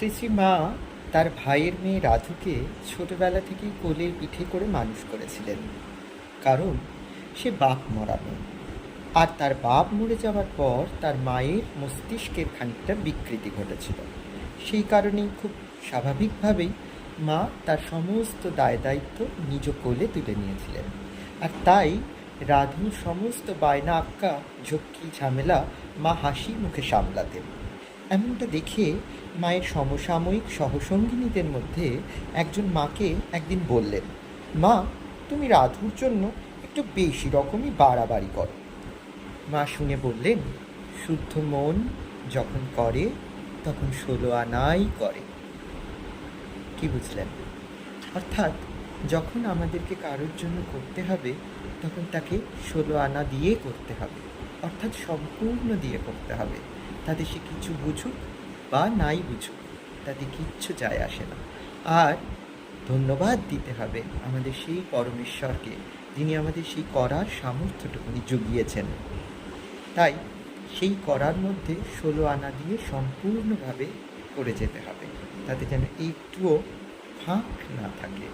শ্রী শ্রী মা তার ভাইয়ের মেয়ে রাধুকে ছোটবেলা থেকেই কোলের পিঠে করে মানুষ করেছিলেন। কারণ সে বাপ মরা মেয়ে, আর তার বাপ মরে যাওয়ার পর তার মায়ের মস্তিষ্কের খানিকটা বিকৃতি ঘটেছিল। সেই কারণেই খুব স্বাভাবিকভাবেই মা তার সমস্ত দায় দায়িত্ব নিজ কোলে তুলে নিয়েছিলেন। আর তাই রাধুর সমস্ত বায়না আক্কা ঝক্কি ঝামেলা মা হাসি মুখে সামলাতেন। এমনটা দেখে মায়ের সমসাময়িক সহসঙ্গিনীদের মধ্যে একজন মাকে একদিন বললেন, মা, তুমি রাধুর জন্য একটু বেশি রকমই বাড়াবাড়ি করো। মা শুনে বললেন, শুদ্ধ মন যখন করে তখন 16 আনাই করে। কি বুঝলেন? অর্থাৎ যখন আমাদেরকে কারোর জন্য করতে হবে তখন তাকে 16 আনা দিয়ে করতে হবে, অর্থাৎ সম্পূর্ণ দিয়ে করতে হবে। তাতে সে কিছু বুঝুক বা নাই বুঝুক, তাতে কিচ্ছু যায় আসে না। আর ধন্যবাদ দিতে হবে আমাদের সেই পরমেশ্বরকে, যিনি আমাদের সেই করার সামর্থ্যটুকুনি জুগিয়েছেন। তাই সেই করার মধ্যে 16 আনা দিয়ে সম্পূর্ণভাবে করে যেতে হবে, তাতে যেন একটুও ফাঁক না থাকে।